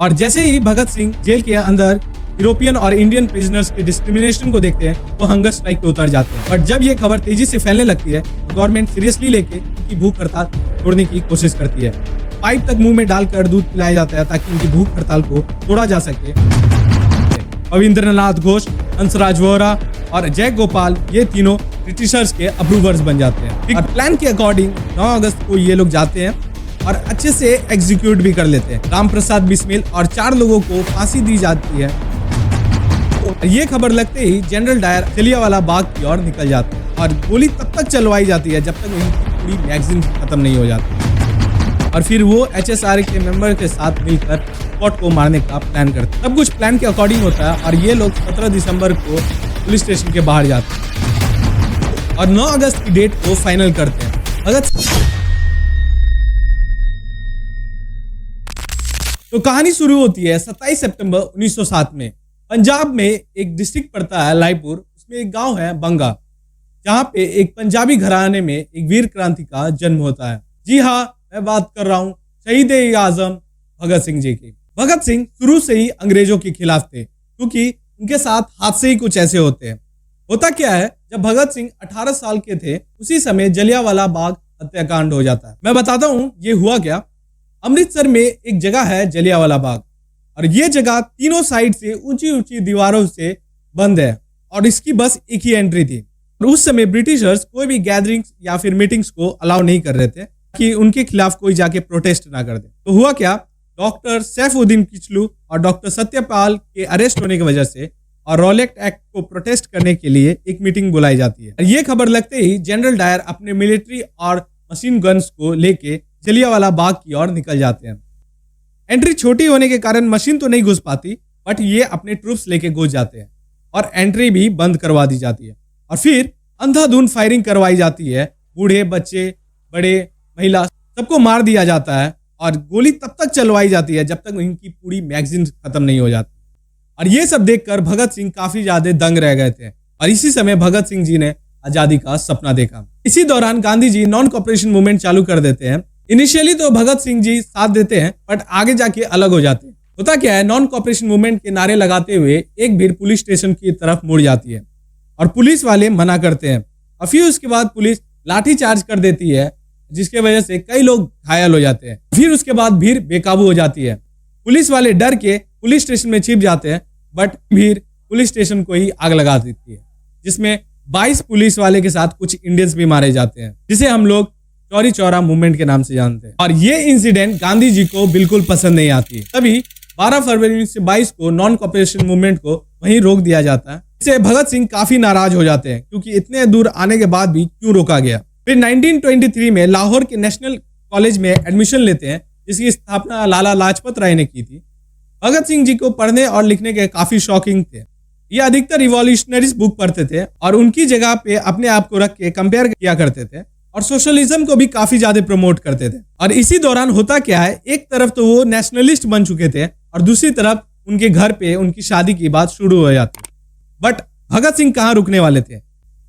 और जैसे ही भगत सिंह जेल के अंदर यूरोपियन और इंडियन प्रिजनर्स के डिस्क्रिमिनेशन को देखते हैं वो हंगर स्ट्राइक पे उतर जाते हैं। बट जब ये खबर तेजी से फैलने लगती है तो गवर्नमेंट सीरियसली लेके उनकी भूख हड़ताल तोड़ने की कोशिश करती है। पाइप तक मुंह में डालकर दूध पिलाया जाता है ताकि उनकी भूख हड़ताल को तोड़ा जा सके। रविंद्रनाथ घोष, हंसराज वोहरा और जय गोपाल ये तीनों ब्रिटिशर्स के अप्रूवर्स बन जाते हैं। और प्लान के अकॉर्डिंग 9 अगस्त को ये लोग जाते हैं और अच्छे से एग्जीक्यूट भी कर लेते हैं। राम प्रसाद बिस्मिल और 4 लोगों को फांसी दी जाती है। ये खबर लगते ही जनरल डायर जलियांवाला बाग की ओर निकल जाते हैं और गोली तब तक चलवाई जाती है जब तक उनकी पूरी मैगजीन खत्म नहीं हो जाती। और फिर वो HSR के मेंबर के साथ मिलकर स्पॉट को मारने का प्लान करते हैं। सब कुछ प्लान के अकॉर्डिंग होता है और ये लोग 17 दिसंबर को पुलिस स्टेशन के बाहर जाते हैं और 9 अगस्त की डेट को फाइनल करते हैं। तो कहानी शुरू होती है 27 सितंबर 1907 में। पंजाब में एक डिस्ट्रिक्ट पड़ता है लाईपुर, उसमें एक गांव है बंगा, जहां पे एक पंजाबी घराने में एक वीर क्रांति का जन्म होता है। जी हाँ, मैं बात कर रहा हूँ शहीद-ए-आजम भगत सिंह जी की। भगत सिंह शुरू से ही अंग्रेजों के खिलाफ थे क्योंकि उनके साथ हादसे ही कुछ ऐसे होते हैं। होता क्या है, जब भगत सिंह 18 साल के थे उसी समय जलियांवाला बाग हत्याकांड हो जाता है। मैं बताता हूँ ये हुआ क्या। अमृतसर में एक जगह है जलियांवाला बाग और ये जगह तीनों साइड से ऊंची ऊंची दीवारों से बंद है और इसकी बस एक ही एंट्री थी। और उस समय ब्रिटिशर्स कोई भी गैदरिंग्स या फिर मीटिंग्स को अलाउ नहीं कर रहे थे कि उनके खिलाफ कोई जाके प्रोटेस्ट ना कर दे। तो हुआ क्या, डॉक्टर सैफुद्दीन किचलू और डॉक्टर सत्यपाल के अरेस्ट होने की वजह से और रॉलेट एक्ट को प्रोटेस्ट करने के लिए एक मीटिंग बुलाई जाती है। ये खबर लगते ही जनरल डायर अपने मिलिट्री और मशीन गन्स को लेके जलियांवाला बाग की ओर निकल जाते हैं। एंट्री छोटी होने के कारण मशीन तो नहीं घुस पाती, बट ये अपने ट्रूप्स लेके घुस जाते हैं और एंट्री भी बंद करवा दी जाती है। और फिर अंधाधुंध फायरिंग करवाई जाती है। बूढ़े, बच्चे, बड़े, महिला सबको मार दिया जाता है और गोली तब तक चलवाई जाती है जब तक इनकी पूरी मैगजीन खत्म नहीं हो जाती। और ये सब देखकर भगत सिंह काफी ज्यादा दंग रह गए थे और इसी समय भगत सिंह जी ने आजादी का सपना देखा। इसी दौरान Gandhi ji non cooperation movement चालू कर देते हैं। इनिशियली तो भगत सिंह जी साथ देते हैं बट आगे जाके अलग हो जाते हैं। होता क्या है, नॉन कॉपरेशन मूवमेंट के नारे लगाते हुए एक भीड़ पुलिस स्टेशन की तरफ मुड़ जाती है और पुलिस वाले मना करते हैं और फिर उसके बाद पुलिस लाठी चार्ज कर देती है जिसके वजह से कई लोग घायल हो जाते हैं। फिर उसके बाद भीड़ बेकाबू हो जाती है। पुलिस वाले डर के पुलिस स्टेशन में छिप जाते हैं बट भीड़ पुलिस स्टेशन को ही आग लगा देती है, जिसमें 22 पुलिस वाले के साथ कुछ इंडियंस भी मारे जाते हैं, जिसे हम लोग चौरी चौरा मूवमेंट के नाम से जानते हैं। और ये इंसिडेंट गांधी जी को बिल्कुल पसंद नहीं आती। तभी 12 फरवरी 1922 को नॉन कॉपरेशन मूवमेंट को वहीं रोक दिया जाता है। इससे भगत सिंह काफी नाराज हो जाते हैं क्योंकि इतने दूर आने के बाद भी क्यों रोका गया। फिर 1923 में लाहौर के नेशनल कॉलेज में एडमिशन लेते हैं, जिसकी स्थापना लाला लाजपत राय ने की थी। भगत सिंह जी को पढ़ने और लिखने के काफी शौकीन थे। ये अधिकतर रिवॉल्यूशनरीज बुक पढ़ते थे और उनकी जगह पे अपने आप को रख के कंपेयर किया करते थे और सोशलिज्म को भी काफी ज्यादा प्रमोट करते थे। और इसी दौरान होता क्या है, एक तरफ तो वो नेशनलिस्ट बन चुके थे और दूसरी तरफ उनके घर पे उनकी शादी की बात शुरू हो जाती। बट भगत सिंह कहाँ रुकने वाले थे,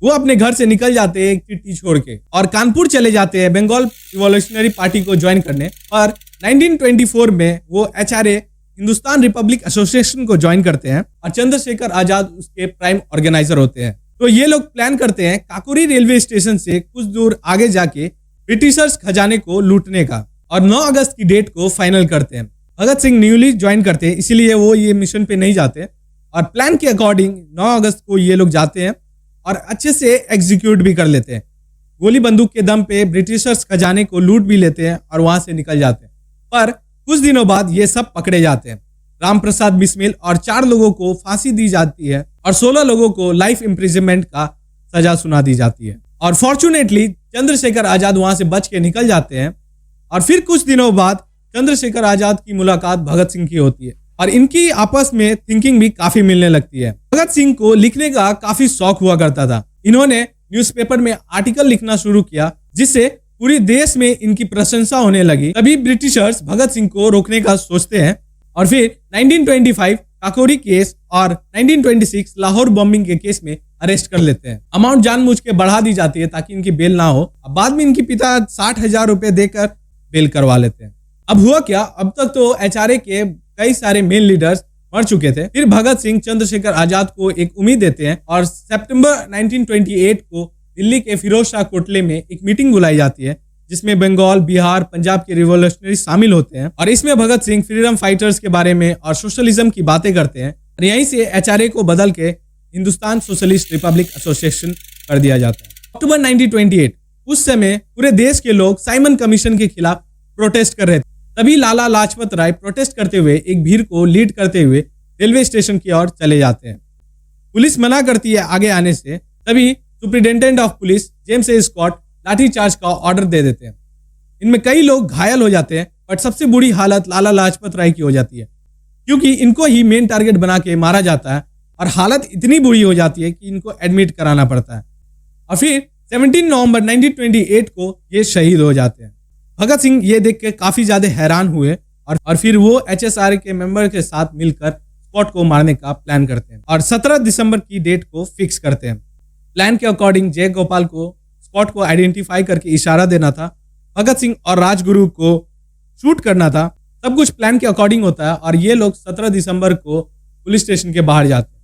वो अपने घर से निकल जाते हैं एक चिट्ठी छोड़ के और कानपुर चले जाते हैं बंगाल रिवॉल्यूशनरी पार्टी को ज्वाइन करने। और 1924 में वो HRA हिंदुस्तान रिपब्लिक एसोसिएशन को ज्वाइन करते हैं और चंद्रशेखर आजाद उसके प्राइम ऑर्गेनाइजर होते हैं। तो ये लोग प्लान करते हैं काकोरी रेलवे स्टेशन से कुछ दूर आगे जाके ब्रिटिशर्स खजाने को लूटने का और 9 अगस्त की डेट को फाइनल करते हैं। भगत सिंह न्यूली ज्वाइन करते हैं, इसीलिए वो ये मिशन पे नहीं जाते और प्लान के अकॉर्डिंग 9 अगस्त को ये लोग जाते हैं और अच्छे से एग्जीक्यूट भी कर लेते हैं। गोली बंदूक के दम पे ब्रिटिशर्स खजाने को लूट भी लेते हैं और वहां से निकल जाते हैं। पर कुछ दिनों बाद ये सब पकड़े जाते हैं। राम प्रसाद बिस्मिल और 4 लोगों को फांसी दी जाती है और 16 लोगों को लाइफ इम्प्रिजनमेंट का सजा सुना दी जाती है। और फॉर्चुनेटली चंद्रशेखर आजाद वहां से बच के निकल जाते हैं। और फिर कुछ दिनों बाद चंद्रशेखर आजाद की मुलाकात भगत सिंह की होती है और इनकी आपस में थिंकिंग भी काफी मिलने लगती है। भगत सिंह को लिखने का काफी शौक हुआ करता था। इन्होंने न्यूज़पेपर में आर्टिकल लिखना शुरू किया जिससे पूरे देश में इनकी प्रशंसा होने लगी। तभी ब्रिटिशर्स भगत सिंह को रोकने का सोचते हैं और फिर 1925 काकोरी केस और 1926 लाहौर बॉम्बिंग के केस में अरेस्ट कर लेते हैं। अमाउंट जानबूझ के बढ़ा दी जाती है ताकि इनकी बेल ना हो। अब बाद में इनके पिता 60,000 रुपए देकर बेल करवा लेते हैं। अब हुआ क्या, अब तक तो HRA के कई सारे मेन लीडर्स मर चुके थे। फिर भगत सिंह चंद्रशेखर आजाद को एक उम्मीद देते हैं और सितंबर 1928 को दिल्ली के फिरोज शाह कोटले में एक मीटिंग बुलाई जाती है, जिसमें बंगाल, बिहार, पंजाब के रिवॉल्यूशनरी शामिल होते हैं और इसमें भगत सिंह फ्रीडम फाइटर्स के बारे में और सोशलिज्म की बातें करते हैं और यहीं से एचआरए को बदल के हिंदुस्तान सोशलिस्ट रिपब्लिक एसोसिएशन कर दिया जाता है। अक्टूबर 1928 उस समय पूरे देश के लोग साइमन कमीशन के खिलाफ प्रोटेस्ट कर रहे थे। तभी लाला लाजपत राय प्रोटेस्ट करते हुए एक भीड़ को लीड करते हुए रेलवे स्टेशन की ओर चले जाते हैं। पुलिस मना करती है आगे आने से, तभी superintendent of police James A Scott lathi charge का ऑर्डर दे देते हैं। इनमें कई लोग घायल हो जाते हैं, बट सबसे बुरी हालत लाला लाजपत राय की हो जाती है, क्योंकि इनको ही मेन टारगेट बना के मारा जाता है और हालत इतनी बुरी हो जाती है कि इनको एडमिट कराना पड़ता है। और फिर 17 नवंबर 1928 को ये शहीद हो जाते हैं। भगत सिंह ये देख के काफी ज्यादा हैरान हुए और फिर वो एचएसआर के मेंबर के साथ मिलकर स्कॉट को मारने का प्लान करते हैं और 17 दिसंबर की डेट को फिक्स करते हैं। प्लान के अकॉर्डिंग जयगोपाल को स्कॉट को आइडेंटिफाई करके इशारा देना था, भगत सिंह और राजगुरु को शूट करना था। सब कुछ प्लान के अकॉर्डिंग होता है और ये लोग 17 दिसंबर को पुलिस स्टेशन के बाहर जाते हैं।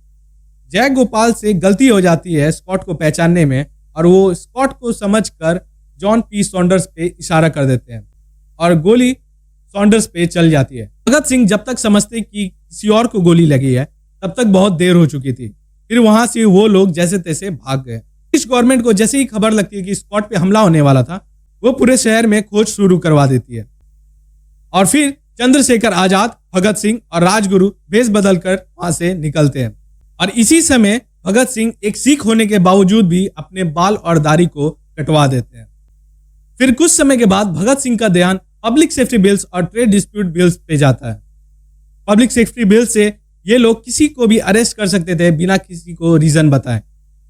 जयगोपाल से गलती हो जाती है स्कॉट को पहचानने में और वो स्कॉट को समझकर जॉन पी सॉन्डर्स पे इशारा कर देते हैं और गोली सॉन्डर्स पे चल जाती है। भगत सिंह जब तक समझते कि किसी और को गोली लगी है तब तक बहुत देर हो चुकी थी। फिर वहां से वो लोग जैसे तैसे भाग गए। ब्रिटिश गवर्नमेंट को जैसे ही खबर लगती है कि स्कॉट पे हमला होने वाला था, वो पूरे शहर में खोज शुरू करवा देती है और फिर चंद्रशेखर आजाद, भगत सिंह और राजगुरु भेष बदलकर वहां से निकलते हैं। और इसी समय भगत सिंह एक सिख होने के बावजूद भी अपने बाल और दाढ़ी को कटवा देते हैं। फिर कुछ समय के बाद भगत सिंह का ध्यान पब्लिक सेफ्टी बिल्स और ट्रेड डिस्प्यूट बिल्स पे जाता है। पब्लिक सेफ्टी बिल से ये लोग किसी को भी अरेस्ट कर सकते थे बिना किसी को रीजन बताएं।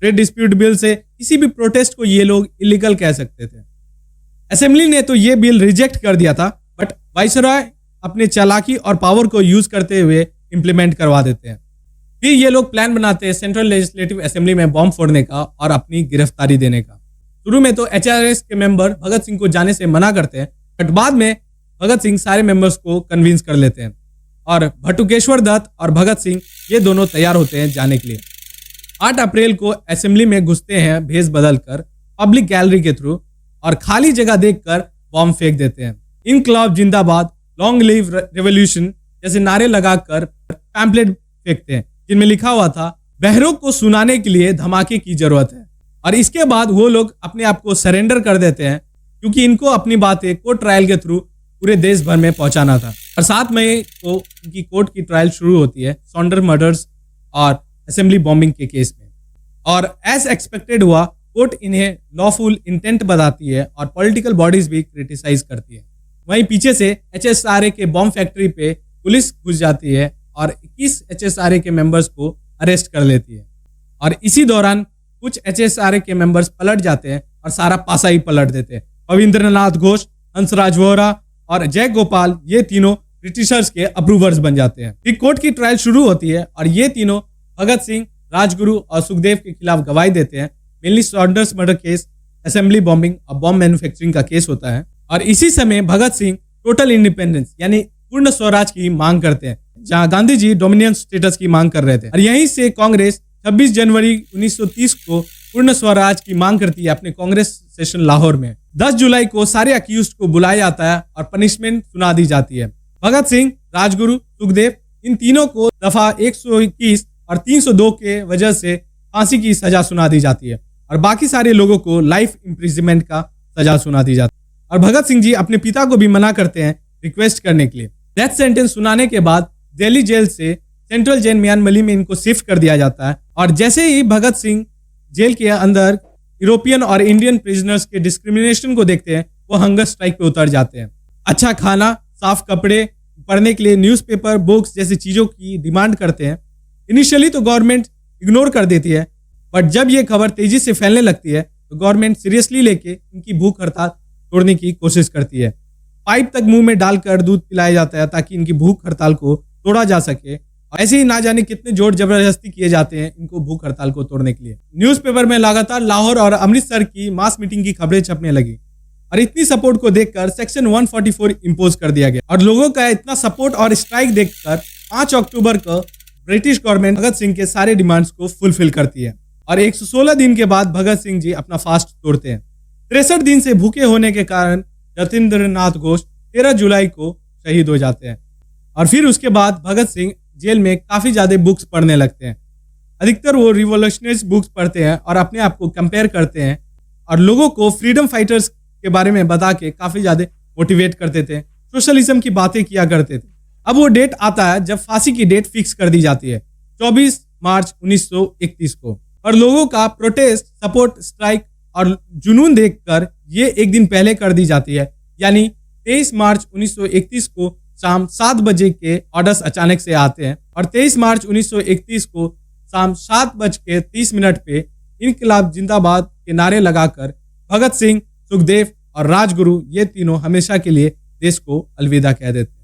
ट्रेड डिस्प्यूट बिल से किसी भी प्रोटेस्ट को ये लोग इलीगल कह सकते थे। असेंबली ने तो ये बिल रिजेक्ट कर दिया था, बट वाइसरॉय अपने चालाकी और पावर को यूज करते हुए इंप्लीमेंट करवा देते हैं। फिर ये लोग प्लान बनाते हैं सेंट्रल लेजिस्लेटिव असेंबली में बॉम्ब फोड़ने का और अपनी गिरफ्तारी देने का। शुरू में तो एचआरएस के मेंबर भगत सिंह को जाने से मना करते हैं, बट बाद में भगत सिंह सारे मेंबर्स को कन्विंस कर लेते हैं और भटुकेश्वर दत्त और भगत सिंह ये दोनों तैयार होते हैं जाने के लिए। 8 अप्रैल को असेंबली में घुसते हैं भेष बदलकर पब्लिक गैलरी के थ्रू और खाली जगह देखकर बॉम्ब फेंक देते हैं। इनकलाब जिंदाबाद, लॉन्ग लिव रेवोल्यूशन जैसे नारे लगाकर पैम्पलेट फेंकते हैं जिनमें लिखा हुआ था बहरों को सुनाने के लिए धमाके की जरूरत है। और इसके बाद वो लोग अपने आप को सरेंडर कर देते हैं, क्योंकि इनको अपनी बातें कोर्ट ट्रायल के थ्रू पूरे देश भर में पहुंचाना था। और 7 मई को इनकी कोर्ट की ट्रायल शुरू होती है सॉन्डर मर्डर्स और असेंबली बॉम्बिंग के केस में। और एज एक्सपेक्टेड हुआ, कोर्ट इन्हें लॉफुल इंटेंट बताती है और पॉलिटिकल बॉडीज भी क्रिटिसाइज करती है। वहीं पीछे से एचएसआरए के बॉम्ब फैक्ट्री पे पुलिस घुस जाती है और 21 एचएसआरए के मेंबर्स को अरेस्ट कर लेती है। और इसी दौरान कुछ एचएसआरए के मेंबर्स पलट जाते हैं और सारा पासा ही पलट देते हैं। रविंद्रनाथ घोष, हंसराज वोहरा और जयगोपाल ये तीनों ब्रिटिशर्स के अप्रूवर्स बन जाते हैं। फिर कोर्ट की ट्रायल शुरू होती है और ये तीनों भगत सिंह, राजगुरु और सुखदेव के खिलाफ गवाही देते हैं। Mainly Saunders murder case, assembly bombing और बॉम्ब मैन्युफैक्चरिंग का केस होता है। और इसी समय भगत सिंह टोटल इंडिपेंडेंस यानी पूर्ण स्वराज की मांग करते हैं, जहां गांधी जी डोमिनियन स्टेटस की मांग कर रहे थे। और यहीं से कांग्रेस 26 जनवरी 1930 को पूर्ण स्वराज की मांग करती है अपने कांग्रेस सेशन लाहौर में। 10 जुलाई को सारे अक्यूज्ड को बुलाया जाता है और पनिशमेंट सुना दी जाती है। भगत सिंह, राजगुरु, सुखदेव इन तीनों को दफा 121 और 302 के वजह से फांसी की सजा सुना दी जाती है और बाकी सारे लोगों को लाइफ इम्प्रिजनमेंट का सजा सुना दी जाती है। और भगत सिंह जी अपने पिता को भी मना करते हैं रिक्वेस्ट करने के लिए। डेथ सेंटेंस सुनाने के बाद दिल्ली जेल से सेंट्रल जेल म्यांमार में इनको शिफ्ट कर दिया जाता है। और जैसे ही भगत सिंह जेल के अंदर यूरोपियन और इंडियन प्रिजनर्स के डिस्क्रिमिनेशन को देखते हैं, वो हंगर स्ट्राइक पे उतर जाते हैं। अच्छा खाना, साफ कपड़े, पढ़ने के लिए न्यूज़पेपर, बुक्स जैसी चीजों की डिमांड करते हैं। इनिशियली तो गवर्नमेंट इग्नोर कर देती है, बट जब ये खबर तेजी से फैलने लगती है तो गवर्नमेंट सीरियसली लेके इनकी भूख हड़ताल तोड़ने की कोशिश करती है। पाइप तक मुंह में डालकर दूध पिलाया जाता है ताकि इनकी भूख हड़ताल को तोड़ा जा सके। ऐसे ही ना जाने कितने जोर जबरदस्ती किए जाते हैं इनको भूख हड़ताल को तोड़ने के लिए। न्यूज़पेपर में लगातार लाहौर और अमृतसर की मास मीटिंग की खबरें छपने लगी और इतनी सपोर्ट को देखकर सेक्शन 144 इम्पोज कर दिया गया और लोगों का इतना सपोर्ट और स्ट्राइक देखकर 5 अक्टूबर को ब्रिटिश गवर्नमेंट भगत सिंह के सारे डिमांड्स को फुलफिल करती है और 116 दिन के बाद भगत सिंह जी अपना फास्ट तोड़ते हैं। 63 दिन से भूखे होने के कारण जतीन्द्र नाथ घोष 13 जुलाई को शहीद हो जाते हैं और फिर उसके बाद भगत सिंह जेल में काफी ज्यादा बुक्स पढ़ने लगते हैं। अधिकतर वो रिवॉल्यूशनरी बुक्स पढ़ते हैं और अपने आप को कंपेयर करते हैं और लोगों को फ्रीडम फाइटर्स के बारे में बता के काफी ज्यादा मोटिवेट करते थे, सोशलिज्म की बातें किया करते थे। अब वो डेट आता है जब फांसी की डेट फिक्स कर दी जाती है 24 मार्च 1931 को और लोगों का प्रोटेस्ट, सपोर्ट, स्ट्राइक और जुनून देखकर ये एक दिन पहले कर दी जाती है, यानी 23 मार्च 1931 को शाम 7 बजे के ऑर्डर्स अचानक से आते हैं और 23 मार्च 1931 को शाम 7:30 पे इनकलाब जिंदाबाद के नारे लगाकर भगत सिंह, सुखदेव और राजगुरु ये तीनों हमेशा के लिए देश को अलविदा कह देते हैं।